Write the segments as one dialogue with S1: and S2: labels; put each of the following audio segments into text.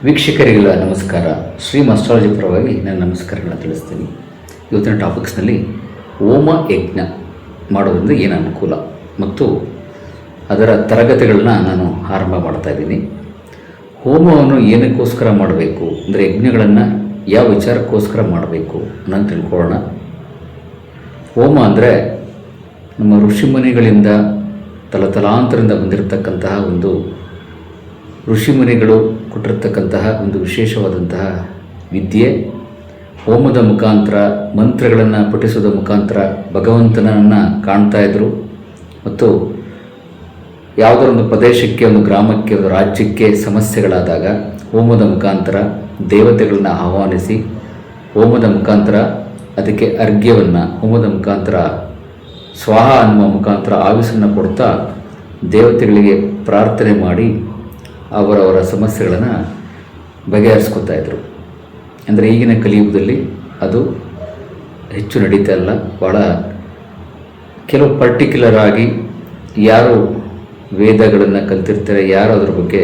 S1: ವೀಕ್ಷಕರಿಗೆಲ್ಲ ನಮಸ್ಕಾರ. ಶ್ರೀ ಅಸ್ಟ್ರಾಲಜಿ ಪರವಾಗಿ ನಾನು ನಮಸ್ಕಾರಗಳನ್ನು ತಿಳಿಸ್ತೀನಿ. ಇವತ್ತಿನ ಟಾಪಿಕ್ಸ್ನಲ್ಲಿ ಹೋಮ ಯಜ್ಞ ಮಾಡೋದ್ರಿಂದ ಏನು ಅನುಕೂಲ ಮತ್ತು ಅದರ ತರಗತಿಗಳನ್ನ ನಾನು ಆರಂಭ ಮಾಡ್ತಾ ಇದ್ದೀನಿ. ಹೋಮವನ್ನು ಏನಕ್ಕೋಸ್ಕರ ಮಾಡಬೇಕು ಅಂದರೆ ಯಜ್ಞಗಳನ್ನು ಯಾವ ವಿಚಾರಕ್ಕೋಸ್ಕರ ಮಾಡಬೇಕು ಅನ್ನೋದು ತಿಳ್ಕೊಳ್ಳೋಣ. ಹೋಮ ಅಂದರೆ ನಮ್ಮ ಋಷಿಮುನಿಗಳಿಂದ ತಲತಲಾಂತರದಿಂದ ಬಂದಿರತಕ್ಕಂತಹ ಒಂದು ಋಷಿಮುನಿಗಳು ಕೊಟ್ಟಿರ್ತಕ್ಕಂತಹ ಒಂದು ವಿಶೇಷವಾದಂತಹ ವಿದ್ಯೆ. ಹೋಮದ ಮುಖಾಂತರ ಮಂತ್ರಗಳನ್ನು ಪಠಿಸೋದ ಮುಖಾಂತರ ಭಗವಂತನನ್ನು ಕಾಣ್ತಾ ಇದ್ದರು ಮತ್ತು ಯಾವುದೋ ಒಂದು ಪ್ರದೇಶಕ್ಕೆ, ಒಂದು ಗ್ರಾಮಕ್ಕೆ, ಒಂದು ರಾಜ್ಯಕ್ಕೆ ಸಮಸ್ಯೆಗಳಾದಾಗ ಹೋಮದ ಮುಖಾಂತರ ದೇವತೆಗಳನ್ನ ಆಹ್ವಾನಿಸಿ, ಹೋಮದ ಮುಖಾಂತರ ಅದಕ್ಕೆ ಅರ್ಘ್ಯವನ್ನು, ಹೋಮದ ಮುಖಾಂತರ ಸ್ವಾಹ ಅನ್ನುವ ಮುಖಾಂತರ ಆವಿಸನ್ನು ಕೊಡ್ತಾ ದೇವತೆಗಳಿಗೆ ಪ್ರಾರ್ಥನೆ ಮಾಡಿ ಅವರವರ ಸಮಸ್ಯೆಗಳನ್ನು ಬಗೆಹರಿಸ್ಕೊತಾ ಇದ್ದರು. ಅಂದರೆ ಈಗಿನ ಕಲಿಯುಗದಲ್ಲಿ ಅದು ಹೆಚ್ಚು ನಡೀತಾ ಇಲ್ಲ. ಭಾಳ ಕೆಲವು ಪರ್ಟಿಕ್ಯುಲರ್ ಆಗಿ ಯಾರು ವೇದಗಳನ್ನು ಕಲ್ತಿರ್ತಾರೆ, ಯಾರು ಅದ್ರ ಬಗ್ಗೆ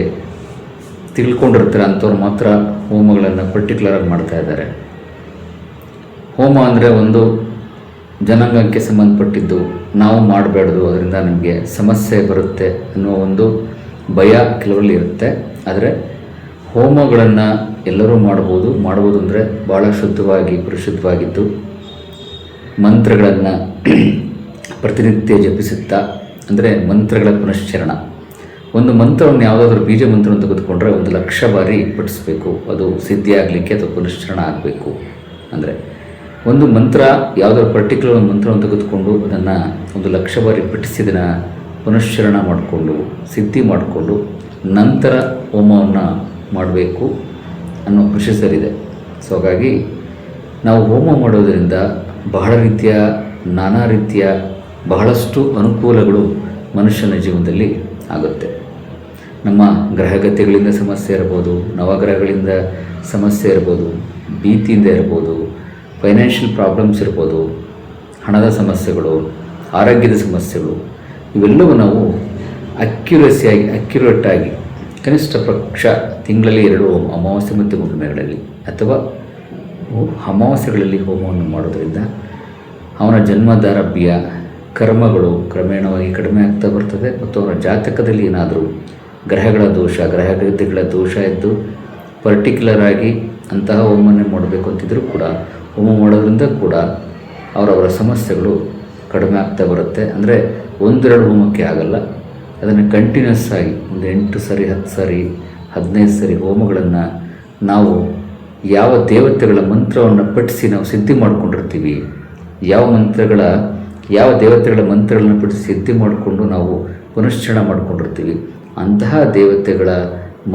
S1: ತಿಳ್ಕೊಂಡಿರ್ತಾರೆ ಅಂಥವ್ರು ಮಾತ್ರ ಹೋಮಗಳನ್ನು ಪರ್ಟಿಕ್ಯುಲರಾಗಿ ಮಾಡ್ತಾ ಇದ್ದಾರೆ. ಹೋಮ ಅಂದರೆ ಒಂದು ಜನಾಂಗಕ್ಕೆ ಸಂಬಂಧಪಟ್ಟಿದ್ದು, ನಾವು ಮಾಡಬೇಡ್ದು, ಅದರಿಂದ ನಮಗೆ ಸಮಸ್ಯೆ ಬರುತ್ತೆ ಅನ್ನುವ ಒಂದು ಭಯ ಕೆಲವರಲ್ಲಿ ಇರುತ್ತೆ. ಆದರೆ ಹೋಮಗಳನ್ನು ಎಲ್ಲರೂ ಮಾಡ್ಬೋದು ಅಂದರೆ ಭಾಳ ಶುದ್ಧವಾಗಿ, ಪರಿಶುದ್ಧವಾಗಿದ್ದು ಮಂತ್ರಗಳನ್ನು ಪ್ರತಿನಿತ್ಯ ಜಪಿಸುತ್ತಾ, ಅಂದರೆ ಮಂತ್ರಗಳ ಪುನಶ್ಚರಣ. ಒಂದು ಮಂತ್ರವನ್ನು ಯಾವುದಾದ್ರೂ ಬೀಜ ಮಂತ್ರವನ್ನು ತೆಗೆದುಕೊಂಡ್ರೆ 1,00,000 ಬಾರಿ ಪಠಿಸಬೇಕು, ಅದು ಸಿದ್ಧಿ ಆಗಲಿಕ್ಕೆ ಅಥವಾ ಪುನಶ್ಚರಣ ಆಗಬೇಕು. ಅಂದರೆ ಒಂದು ಮಂತ್ರ, ಯಾವುದಾದ್ರು ಪರ್ಟಿಕ್ಯುಲರ್ ಒಂದು ಮಂತ್ರವನ್ನು ತೆಗೆದುಕೊಂಡು ಅದನ್ನು 1,00,000 ಬಾರಿ ಪಠಿಸಿದನ ಪುನಶ್ಚರಣ ಮಾಡಿಕೊಂಡು ಸಿದ್ಧಿ ಮಾಡಿಕೊಂಡು ನಂತರ ಹೋಮವನ್ನು ಮಾಡಬೇಕು ಅನ್ನೋ ಪ್ರೊಸೀಜರ್ ಇದೆ. ಸೊ ಹಾಗಾಗಿ ನಾವು ಹೋಮ ಮಾಡೋದರಿಂದ ಬಹಳ ರೀತಿಯ, ನಾನಾ ರೀತಿಯ ಬಹಳಷ್ಟು ಅನುಕೂಲಗಳು ಮನುಷ್ಯನ ಜೀವನದಲ್ಲಿ ಆಗುತ್ತೆ. ನಮ್ಮ ಗ್ರಹಗತಿಗಳಿಂದ ಸಮಸ್ಯೆ ಇರ್ಬೋದು, ನವಗ್ರಹಗಳಿಂದ ಸಮಸ್ಯೆ ಇರ್ಬೋದು, ಭೀತಿಯಿಂದ ಇರ್ಬೋದು, ಫೈನಾನ್ಷಿಯಲ್ ಪ್ರಾಬ್ಲಮ್ಸ್ ಇರ್ಬೋದು, ಹಣದ ಸಮಸ್ಯೆಗಳು, ಆರೋಗ್ಯದ ಸಮಸ್ಯೆಗಳು, ಇವೆಲ್ಲವೂ ನಾವು ಅಕ್ಯುರೇಟಾಗಿ ಕನಿಷ್ಠ ಪಕ್ಷ ತಿಂಗಳಲ್ಲಿ 2 ಅಮಾವಾಸ್ಯೆ ಮತ್ತು ಹುಣ್ಣಿಮೆಗಳಲ್ಲಿ ಅಥವಾ ಅಮಾವಾಸ್ಯೆಗಳಲ್ಲಿ ಹೋಮವನ್ನು ಮಾಡೋದರಿಂದ ಅವನ ಜನ್ಮದಾರಭ್ಯ ಕರ್ಮಗಳು ಕ್ರಮೇಣವಾಗಿ ಕಡಿಮೆ ಆಗ್ತಾ ಬರ್ತದೆ. ಮತ್ತು ಅವರ ಜಾತಕದಲ್ಲಿ ಏನಾದರೂ ಗ್ರಹಗಳ ದೋಷ, ಗ್ರಹಗತಿಗಳ ದೋಷ ಇದ್ದು ಪರ್ಟಿಕ್ಯುಲರ್ ಆಗಿ ಅಂತಹ ಹೋಮನೆ ಮಾಡಬೇಕು ಅಂತಿದ್ರೂ ಕೂಡ ಹೋಮ ಮಾಡೋದ್ರಿಂದ ಕೂಡ ಅವರವರ ಸಮಸ್ಯೆಗಳು ಕಡಿಮೆ ಆಗ್ತಾ ಬರುತ್ತೆ. ಅಂದರೆ 1-2 ಹೋಮಕ್ಕೆ ಆಗಲ್ಲ, ಅದನ್ನು ಕಂಟಿನ್ಯೂಸ್ ಆಗಿ ಒಂದು 8 ಸರಿ, 10 ಸರಿ, 15 ಸರಿ ಹೋಮಗಳನ್ನು ನಾವು ಯಾವ ದೇವತೆಗಳ ಮಂತ್ರವನ್ನು ಪಠಿಸಿ ನಾವು ಸಿದ್ಧಿ ಮಾಡ್ಕೊಂಡಿರ್ತೀವಿ, ಯಾವ ದೇವತೆಗಳ ಮಂತ್ರಗಳನ್ನು ಪಠಿಸಿ ಸಿದ್ಧಿ ಮಾಡಿಕೊಂಡು ನಾವು ಪುನಶ್ಚರಣ ಮಾಡ್ಕೊಂಡಿರ್ತೀವಿ, ಅಂತಹ ದೇವತೆಗಳ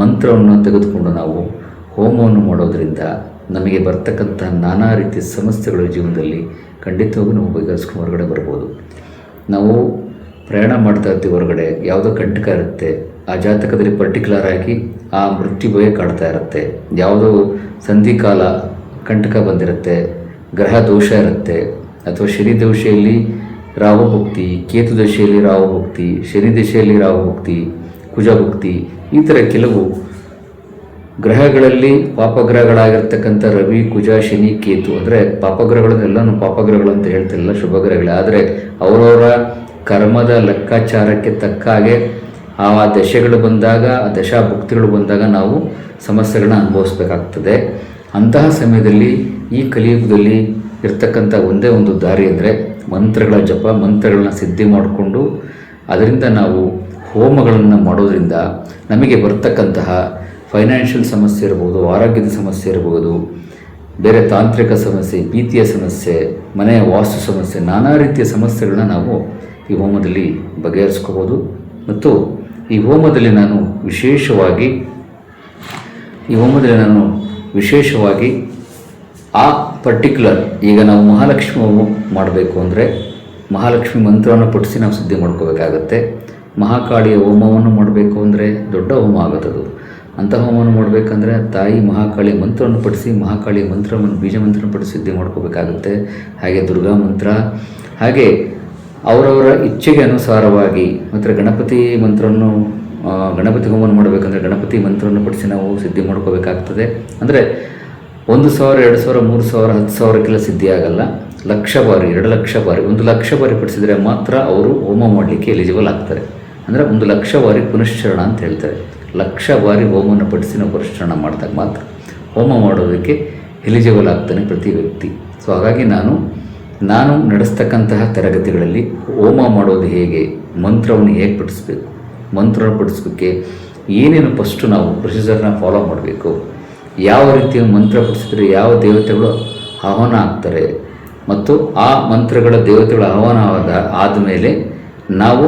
S1: ಮಂತ್ರವನ್ನು ತೆಗೆದುಕೊಂಡು ನಾವು ಹೋಮವನ್ನು ಮಾಡೋದರಿಂದ ನಮಗೆ ಬರ್ತಕ್ಕಂಥ ನಾನಾ ರೀತಿಯ ಸಮಸ್ಯೆಗಳ ಜೀವನದಲ್ಲಿ ಖಂಡಿತವಾಗೂ ನಾವು ಬಗೆಹರಿಸ್ಕೊಂಡು ಹೊರಗಡೆ ಬರ್ಬೋದು. ನಾವು ಪ್ರಯಾಣ ಮಾಡ್ತಾ ಇರ್ತೀವಿ, ಹೊರಗಡೆ ಯಾವುದೋ ಕಂಟಕ ಇರುತ್ತೆ, ಆ ಜಾತಕದಲ್ಲಿ ಪರ್ಟಿಕ್ಯುಲರ್ ಆಗಿ ಆ ಮೃತ್ಯು ಭಯ ಕಾಡ್ತಾ ಇರುತ್ತೆ, ಯಾವುದೋ ಸಂಧಿಕಾಲ ಕಂಟಕ ಬಂದಿರುತ್ತೆ, ಗ್ರಹ ದೋಷ ಇರುತ್ತೆ, ಅಥವಾ ಶನಿ ದೋಷೆಯಲ್ಲಿ ರಾಹು ಭಕ್ತಿ, ಕೇತು ದಶೆಯಲ್ಲಿ ರಾಹು ಭಕ್ತಿ, ಶನಿ ದಶೆಯಲ್ಲಿ ರಾಹು ಭಕ್ತಿ, ಕುಜ ಭಕ್ತಿ, ಈ ಥರ ಕೆಲವು ಗ್ರಹಗಳಲ್ಲಿ ಪಾಪಗ್ರಹಗಳಾಗಿರ್ತಕ್ಕಂಥ ರವಿ, ಕುಜ, ಶನಿ, ಕೇತು, ಅಂದರೆ ಪಾಪಗ್ರಹಗಳನ್ನೆಲ್ಲನೂ ಪಾಪಗ್ರಹಗಳು ಅಂತ ಹೇಳ್ತಿಲ್ಲ, ಶುಭಗ್ರಹಗಳೇ. ಆದರೆ ಅವರವರ ಕರ್ಮದ ಲೆಕ್ಕಾಚಾರಕ್ಕೆ ತಕ್ಕ ಹಾಗೆ ಆ ದಶೆಗಳು ಬಂದಾಗ, ಆ ದಶಾಭುಕ್ತಿಗಳು ಬಂದಾಗ ನಾವು ಸಮಸ್ಯೆಗಳನ್ನ ಅನುಭವಿಸ್ಬೇಕಾಗ್ತದೆ. ಅಂತಹ ಸಮಯದಲ್ಲಿ ಈ ಕಲಿಯುಗದಲ್ಲಿ ಇರ್ತಕ್ಕಂಥ ಒಂದೇ ಒಂದು ದಾರಿ ಅಂದರೆ ಮಂತ್ರಗಳ ಜಪ, ಮಂತ್ರಗಳನ್ನ ಸಿದ್ಧಿ ಮಾಡಿಕೊಂಡು ಅದರಿಂದ ನಾವು ಹೋಮಗಳನ್ನು ಮಾಡೋದರಿಂದ ನಮಗೆ ಬರ್ತಕ್ಕಂತಹ ಫೈನಾನ್ಷಿಯಲ್ ಸಮಸ್ಯೆ ಇರ್ಬೋದು, ಆರೋಗ್ಯದ ಸಮಸ್ಯೆ ಇರ್ಬೋದು, ಬೇರೆ ತಾಂತ್ರಿಕ ಸಮಸ್ಯೆ, ಭೀತಿಯ ಸಮಸ್ಯೆ, ಮನೆಯ ವಾಸ್ತು ಸಮಸ್ಯೆ, ನಾನಾ ರೀತಿಯ ಸಮಸ್ಯೆಗಳನ್ನ ನಾವು ಈ ಹೋಮದಲ್ಲಿ ಬಗೆಹರಿಸ್ಕೋಬೋದು. ಮತ್ತು ಈ ಹೋಮದಲ್ಲಿ ನಾನು ವಿಶೇಷವಾಗಿ ಆ ಪರ್ಟಿಕ್ಯುಲರ್, ಈಗ ನಾವು ಮಹಾಲಕ್ಷ್ಮಿ ಹೋಮ ಮಾಡಬೇಕು ಅಂದರೆ ಮಹಾಲಕ್ಷ್ಮಿ ಮಂತ್ರವನ್ನು ಪಠಿಸಿ ನಾವು ಸಿದ್ಧಿ ಮಾಡ್ಕೋಬೇಕಾಗತ್ತೆ. ಮಹಾಕಾಳಿಯ ಹೋಮವನ್ನು ಮಾಡಬೇಕು ಅಂದರೆ ದೊಡ್ಡ ಹೋಮ ಆಗುತ್ತದು. ಅಂಥ ಹೋಮವನ್ನು ಮಾಡಬೇಕಂದ್ರೆ ತಾಯಿ ಮಹಾಕಾಳಿಯ ಮಂತ್ರವನ್ನು ಪಠಿಸಿ, ಮಹಾಕಾಳಿಯ ಮಂತ್ರವನ್ನು ಬೀಜ ಮಂತ್ರವನ್ನು ಪಠಿಸಿ ಸಿದ್ಧಿ ಮಾಡ್ಕೋಬೇಕಾಗುತ್ತೆ. ಹಾಗೆ ದುರ್ಗಾ ಮಂತ್ರ, ಹಾಗೆ ಅವರವರ ಇಚ್ಛೆಗೆ ಅನುಸಾರವಾಗಿ ಮತ್ತು ಗಣಪತಿ ಮಂತ್ರವನ್ನು ಗಣಪತಿ ಹೋಮವನ್ನು ಮಾಡಬೇಕಂದ್ರೆ ಗಣಪತಿ ಮಂತ್ರವನ್ನು ಪಡಿಸಿ ನಾವು ಸಿದ್ಧಿ ಮಾಡ್ಕೋಬೇಕಾಗ್ತದೆ. ಅಂದರೆ 1,000, 2,000, 3,000, 10,000ಕ್ಕೆಲ್ಲ ಸಿದ್ಧಿ ಆಗಲ್ಲ. 1,00,000 ಬಾರಿ, 2,00,000 ಬಾರಿ, 1,00,000 ಬಾರಿ ಪಡಿಸಿದರೆ ಮಾತ್ರ ಅವರು ಹೋಮ ಮಾಡಲಿಕ್ಕೆ ಎಲಿಜಿಬಲ್ ಆಗ್ತಾರೆ. ಅಂದರೆ 1,00,000 ಬಾರಿ ಪುನಶ್ಚರಣ ಅಂತ ಹೇಳ್ತಾರೆ. 1,00,000 ಬಾರಿ ಹೋಮವನ್ನು ಪಡಿಸಿ ನಾವು ಪುನಶ್ಚರಣ ಮಾಡಿದಾಗ ಮಾತ್ರ ಹೋಮ ಮಾಡೋದಕ್ಕೆ ಎಲಿಜಿಬಲ್ ಆಗ್ತಾನೆ ಪ್ರತಿ ವ್ಯಕ್ತಿ. ಸೊ ಹಾಗಾಗಿ ನಾನು ನಡೆಸ್ತಕ್ಕಂತಹ ತರಗತಿಗಳಲ್ಲಿ ಹೋಮ ಮಾಡೋದು ಹೇಗೆ, ಮಂತ್ರವನ್ನು ಹೇಗೆ ಪಠಿಸ್ಬೇಕು, ಮಂತ್ರವನ್ನು ಪಠಿಸೋಕ್ಕೆ ಏನೇನು ಫಸ್ಟು ನಾವು ಪ್ರೊಸೀಜರ್ನ ಫಾಲೋ ಮಾಡಬೇಕು, ಯಾವ ರೀತಿಯ ಮಂತ್ರ ಪಠಿಸಿದ್ರೆ ಯಾವ ದೇವತೆಗಳು ಆಹ್ವಾನ ಆಗ್ತಾರೆ, ಮತ್ತು ಆ ಮಂತ್ರಗಳ ದೇವತೆಗಳ ಆಹ್ವಾನ ಆದಮೇಲೆ ನಾವು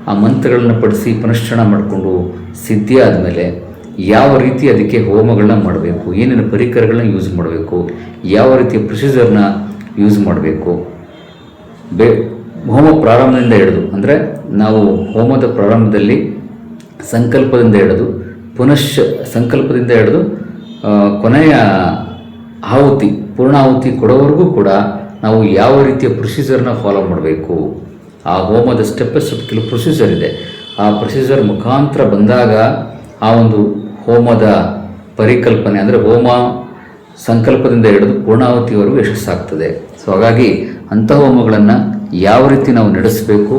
S1: ಆ ಮಂತ್ರಗಳನ್ನು ಪಡಿಸಿ ಪುನಶ್ಚರಣ ಮಾಡಿಕೊಂಡು ಸಿದ್ಧಿ ಆದಮೇಲೆ ಯಾವ ರೀತಿ ಅದಕ್ಕೆ ಹೋಮಗಳನ್ನ ಮಾಡಬೇಕು, ಏನೇನು ಪರಿಕರಗಳನ್ನ ಯೂಸ್ ಮಾಡಬೇಕು, ಯಾವ ರೀತಿಯ ಪ್ರೊಸೀಜರ್ನ ಯೂಸ್ ಮಾಡಬೇಕು, ಹೋಮ ಪ್ರಾರಂಭದಿಂದ ಹಿಡಿದು, ಅಂದರೆ ನಾವು ಹೋಮದ ಪ್ರಾರಂಭದಲ್ಲಿ ಸಂಕಲ್ಪದಿಂದ ಹಿಡಿದು ಸಂಕಲ್ಪದಿಂದ ಹಿಡಿದು ಕೊನೆಯ ಆಹುತಿ ಪೂರ್ಣಾಹುತಿ ಕೊಡೋವರೆಗೂ ಕೂಡ ನಾವು ಯಾವ ರೀತಿಯ ಪ್ರೊಸೀಜರ್ನ ಫಾಲೋ ಮಾಡಬೇಕು. ಆ ಹೋಮದ ಸ್ಟೆಪ್ ಕೆಲವು ಪ್ರೊಸೀಜರ್ ಇದೆ. ಆ ಪ್ರೊಸೀಜರ್ ಮುಖಾಂತರ ಬಂದಾಗ ಆ ಒಂದು ಹೋಮದ ಪರಿಕಲ್ಪನೆ, ಅಂದರೆ ಹೋಮ ಸಂಕಲ್ಪದಿಂದ ಹಿಡಿದು ಪೂರ್ಣಾಹುತಿವರೆಗೂ ಯಶಸ್ಸಾಗ್ತದೆ. ಸೊ ಹಾಗಾಗಿ ಅಂಥ ಹೋಮಗಳನ್ನು ಯಾವ ರೀತಿ ನಾವು ನಡೆಸಬೇಕು,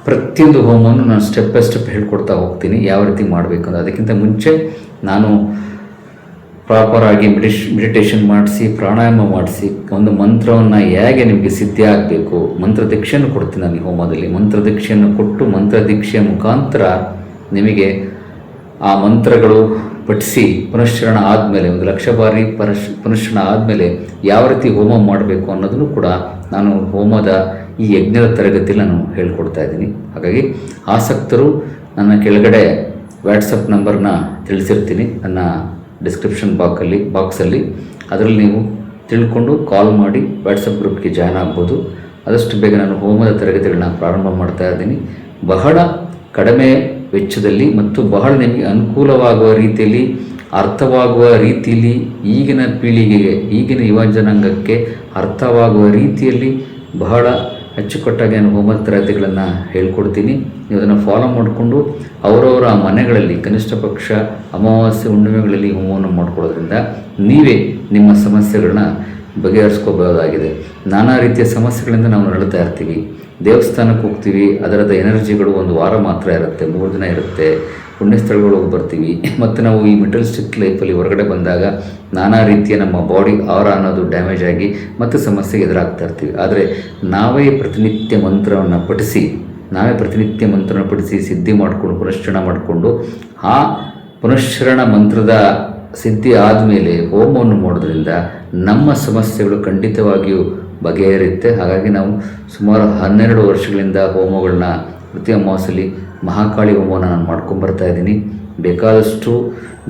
S1: ಪ್ರತಿಯೊಂದು ಹೋಮವನ್ನು ನಾನು ಸ್ಟೆಪ್ ಬೈ ಸ್ಟೆಪ್ ಹೇಳ್ಕೊಡ್ತಾ ಹೋಗ್ತೀನಿ ಯಾವ ರೀತಿ ಮಾಡಬೇಕು ಅಂತ. ಅದಕ್ಕಿಂತ ಮುಂಚೆ ನಾನು ಪ್ರಾಪರಾಗಿ ಮೆಡಿಟೇಷನ್ ಮಾಡಿಸಿ, ಪ್ರಾಣಾಯಾಮ ಮಾಡಿಸಿ, ಒಂದು ಮಂತ್ರವನ್ನು ಹೇಗೆ ನಿಮಗೆ ಸಿದ್ಧಿ ಆಗಬೇಕು, ಮಂತ್ರ ದೀಕ್ಷೆಯನ್ನು ಕೊಡ್ತೀನಿ ನಾನು ಈ ಹೋಮದಲ್ಲಿ. ಮಂತ್ರ ದೀಕ್ಷೆಯನ್ನು ಕೊಟ್ಟು ಮಂತ್ರ ದೀಕ್ಷೆಯ ಮುಖಾಂತರ ನಿಮಗೆ ಆ ಮಂತ್ರಗಳು ಪಠಿಸಿ ಪುನಶ್ಚರಣ ಆದಮೇಲೆ 1,00,000 ಬಾರಿ ಪುನಶ್ಚರಣ ಆದಮೇಲೆ ಯಾವ ರೀತಿ ಹೋಮ ಮಾಡಬೇಕು ಅನ್ನೋದನ್ನು ಕೂಡ ನಾನು ಹೋಮದ ಈ ಯಜ್ಞದ ತರಗತಿಯಲ್ಲಿ ನಾನು ಹೇಳ್ಕೊಡ್ತಾ ಇದ್ದೀನಿ. ಹಾಗಾಗಿ ಆಸಕ್ತರು ನನ್ನ ಕೆಳಗಡೆ ವಾಟ್ಸಪ್ ನಂಬರ್ನ ತಿಳಿಸಿರ್ತೀನಿ ನನ್ನ ಡಿಸ್ಕ್ರಿಪ್ಷನ್ ಬಾಕ್ಸಲ್ಲಿ. ಅದರಲ್ಲಿ ನೀವು ತಿಳ್ಕೊಂಡು ಕಾಲ್ ಮಾಡಿ ವಾಟ್ಸಪ್ ಗ್ರೂಪ್ಗೆ ಜಾಯ್ನ್ ಆಗ್ಬೋದು. ಆದಷ್ಟು ಬೇಗ ನಾನು ಹೋಮದ ತರಗತಿಗಳನ್ನ ಪ್ರಾರಂಭ ಮಾಡ್ತಾ ಇದ್ದೀನಿ. ಬಹಳ ಕಡಿಮೆ ವೆಚ್ಚದಲ್ಲಿ ಮತ್ತು ಬಹಳ ನಿಮಗೆ ಅನುಕೂಲವಾಗುವ ರೀತಿಯಲ್ಲಿ, ಅರ್ಥವಾಗುವ ರೀತಿಯಲ್ಲಿ, ಈಗಿನ ಪೀಳಿಗೆಗೆ, ಈಗಿನ ಯುವ ಜನಾಂಗಕ್ಕೆ ಅರ್ಥವಾಗುವ ರೀತಿಯಲ್ಲಿ ಬಹಳ ಅಚ್ಚುಕಟ್ಟಾಗಿ ನಾನು ಹೋಮದ ತರಗತಿಗಳನ್ನು ಹೇಳ್ಕೊಡ್ತೀನಿ. ನೀವು ಅದನ್ನು ಫಾಲೋ ಮಾಡಿಕೊಂಡು ಅವರವರ ಮನೆಗಳಲ್ಲಿ ಕನಿಷ್ಠ ಪಕ್ಷ ಅಮಾವಾಸ್ಯೆ ಹುಣ್ಣಿಮೆಗಳಲ್ಲಿ ಹೋಮವನ್ನು ಮಾಡ್ಕೊಳ್ಳೋದ್ರಿಂದ ನೀವೇ ನಿಮ್ಮ ಸಮಸ್ಯೆಗಳನ್ನ ಬಗೆಹರಿಸ್ಕೋಬಹುದಾಗಿದೆ. ನಾನಾ ರೀತಿಯ ಸಮಸ್ಯೆಗಳಿಂದ ನಾವು ನರಳುತ್ತಾ ಇರ್ತೀವಿ. ದೇವಸ್ಥಾನಕ್ಕೆ ಹೋಗ್ತೀವಿ, ಅದರದ ಎನರ್ಜಿಗಳು 1 ವಾರ ಮಾತ್ರ ಇರುತ್ತೆ, 3 ದಿನ ಇರುತ್ತೆ. ಪುಣ್ಯಸ್ಥಳಗಳು ಹೋಗಿ ಬರ್ತೀವಿ. ಮತ್ತು ನಾವು ಈ ಮೆಟೀರಿಯಲಿಸ್ಟಿಕ್ ಲೈಫಲ್ಲಿ ಹೊರಗಡೆ ಬಂದಾಗ ನಾನಾ ರೀತಿಯ ನಮ್ಮ ಬಾಡಿ ಆರಾ ಅನ್ನೋದು ಡ್ಯಾಮೇಜ್ ಆಗಿ ಮತ್ತು ಸಮಸ್ಯೆಗೆ ಎದುರಾಗ್ತಾ ಇರ್ತೀವಿ. ಆದರೆ ನಾವೇ ಪ್ರತಿನಿತ್ಯ ಮಂತ್ರವನ್ನು ಪಠಿಸಿ ಸಿದ್ಧಿ ಮಾಡಿಕೊಂಡು ಪುನಶ್ಚರಣ ಮಾಡಿಕೊಂಡು ಆ ಪುನಶ್ಚರಣ ಮಂತ್ರದ ಸಿದ್ಧಿ ಆದಮೇಲೆ ಹೋಮವನ್ನು ಮಾಡೋದ್ರಿಂದ ನಮ್ಮ ಸಮಸ್ಯೆಗಳು ಖಂಡಿತವಾಗಿಯೂ ಬಗೆಹರಿಯುತ್ತೆ. ಹಾಗಾಗಿ ನಾವು ಸುಮಾರು 12 ವರ್ಷಗಳಿಂದ ಹೋಮಗಳನ್ನ ಪ್ರತಿ ಅಮಾವಾಸ್ಯೆಯಲ್ಲಿ ಮಹಾಕಾಳಿ ಹೋಮವನ್ನು ನಾನು ಮಾಡ್ಕೊಂಬರ್ತಾ ಇದ್ದೀನಿ. ಬೇಕಾದಷ್ಟು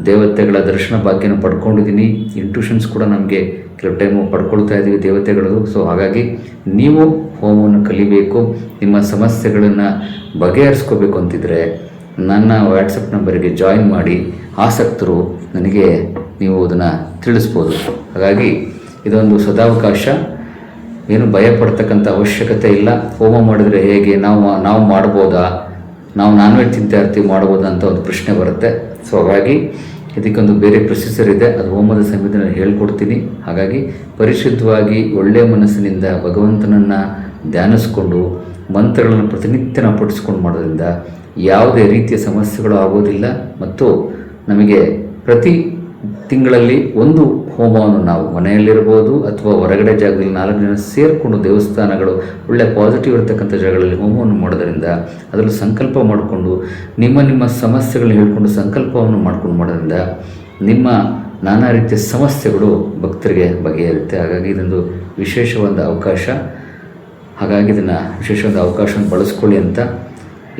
S1: ದೇವತೆಗಳ ದರ್ಶನ ಭಾಗ್ಯನ ಪಡ್ಕೊಂಡಿದ್ದೀನಿ. ಇಂಟ್ಯೂಷನ್ಸ್ ಕೂಡ ನಮಗೆ ಕೆಲವು ಟೈಮು ಪಡ್ಕೊಳ್ತಾ ಇದ್ದೀವಿ ದೇವತೆಗಳದು. ಸೊ ಹಾಗಾಗಿ ನೀವು ಹೋಮವನ್ನು ಕಲಿಬೇಕು, ನಿಮ್ಮ ಸಮಸ್ಯೆಗಳನ್ನು ಬಗೆಹರಿಸ್ಕೋಬೇಕು ಅಂತಿದ್ರೆ ನನ್ನ ವಾಟ್ಸಪ್ ನಂಬರಿಗೆ ಜಾಯಿನ್ ಮಾಡಿ. ಆಸಕ್ತರು ನನಗೆ ನೀವು ಅದನ್ನು ತಿಳಿಸ್ಬೋದು. ಹಾಗಾಗಿ ಇದೊಂದು ಸದಾವಕಾಶ, ಏನು ಭಯ ಪಡ್ತಕ್ಕಂಥ ಅವಶ್ಯಕತೆ ಇಲ್ಲ. ಹೋಮ ಮಾಡಿದರೆ ಹೇಗೆ, ನಾವು ಮಾಡ್ಬೋದಾ, ನಾವು ನಾನ್ ವೆಜ್ ತಿಂತಾ ಇರ್ತೀವಿ, ಮಾಡ್ಬೋದಾ ಅಂತ ಒಂದು ಪ್ರಶ್ನೆ ಬರುತ್ತೆ. ಸೊ ಹಾಗಾಗಿ ಇದಕ್ಕೊಂದು ಬೇರೆ ಪ್ರೊಸೀಜರ್ ಇದೆ, ಅದು ಹೋಮದ ಸಮಯದಲ್ಲಿ ನಾನು ಹೇಳ್ಕೊಡ್ತೀನಿ. ಹಾಗಾಗಿ ಪರಿಶುದ್ಧವಾಗಿ ಒಳ್ಳೆಯ ಮನಸ್ಸಿನಿಂದ ಭಗವಂತನನ್ನು ಧ್ಯಾನಿಸ್ಕೊಂಡು ಮಂತ್ರಗಳನ್ನು ಪ್ರತಿನಿತ್ಯ ನಾವು ಪಠಿಸ್ಕೊಂಡು ಮಾಡೋದ್ರಿಂದ ಯಾವುದೇ ರೀತಿಯ ಸಮಸ್ಯೆಗಳು ಆಗೋದಿಲ್ಲ. ಮತ್ತು ನಮಗೆ ಪ್ರತಿ ತಿಂಗಳಲ್ಲಿ ಒಂದು ಹೋಮವನ್ನು ನಾವು ಮನೆಯಲ್ಲಿರ್ಬೋದು ಅಥವಾ ಹೊರಗಡೆ ಜಾಗದಲ್ಲಿ 4 ಜನ ಸೇರಿಕೊಂಡು ದೇವಸ್ಥಾನಗಳು ಒಳ್ಳೆ ಪಾಸಿಟಿವ್ ಇರತಕ್ಕಂಥ ಜಾಗಗಳಲ್ಲಿ ಹೋಮವನ್ನು ಮಾಡೋದ್ರಿಂದ ಅದರಲ್ಲಿ ಸಂಕಲ್ಪ ಮಾಡಿಕೊಂಡು ನಿಮ್ಮ ಸಮಸ್ಯೆಗಳನ್ನ ಹೇಳ್ಕೊಂಡು ಸಂಕಲ್ಪವನ್ನು ಮಾಡ್ಕೊಂಡು ಮಾಡೋದ್ರಿಂದ ನಿಮ್ಮ ನಾನಾ ರೀತಿಯ ಸಮಸ್ಯೆಗಳು ಭಕ್ತರಿಗೆ ಬಗೆಹರುತ್ತೆ. ಹಾಗಾಗಿ ಇದೊಂದು ವಿಶೇಷವಾದ ಅವಕಾಶ. ಹಾಗಾಗಿ ಇದನ್ನು ವಿಶೇಷವಾದ ಅವಕಾಶವನ್ನು ಬಳಸ್ಕೊಳ್ಳಿ ಅಂತ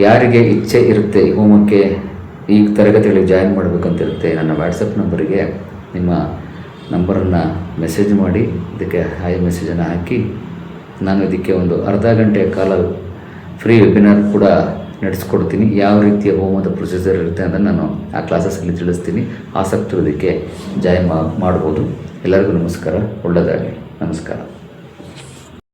S1: ಯಾರಿಗೆ ಇಚ್ಛೆ ಇರುತ್ತೆ ಈ ಹೋಮಕ್ಕೆ ಈ ತರಗತಿಗಳಿಗೆ ಜಾಯಿನ್ ಮಾಡಬೇಕಂತಿರುತ್ತೆ, ನನ್ನ ವಾಟ್ಸಪ್ ನಂಬರಿಗೆ ನಿಮ್ಮ ನಂಬರನ್ನು ಮೆಸೇಜ್ ಮಾಡಿ, ಇದಕ್ಕೆ ಹಾಯ್ ಮೆಸೇಜನ್ನು ಹಾಕಿ ನಾನು ಇದಕ್ಕೆ ಒಂದು ಅರ್ಧ ಗಂಟೆಯ ಕಾಲ ಫ್ರೀ ವೆಬಿನಾರ್ ಕೂಡ ನಡೆಸ್ಕೊಡ್ತೀನಿ. ಯಾವ ರೀತಿಯ ಹೋಮದ ಪ್ರೊಸೀಜರ್ ಇರುತ್ತೆ ಅದನ್ನು ನಾನು ಆ ಕ್ಲಾಸಸ್ಸಲ್ಲಿ ತಿಳಿಸ್ತೀನಿ. ಆಸಕ್ತರು ಇದಕ್ಕೆ ಜಾಯಿನ್ ಮಾಡ್ಬೋದು. ಎಲ್ಲರಿಗೂ ನಮಸ್ಕಾರ, ಒಳ್ಳೆಯದಾಗಲಿ, ನಮಸ್ಕಾರ.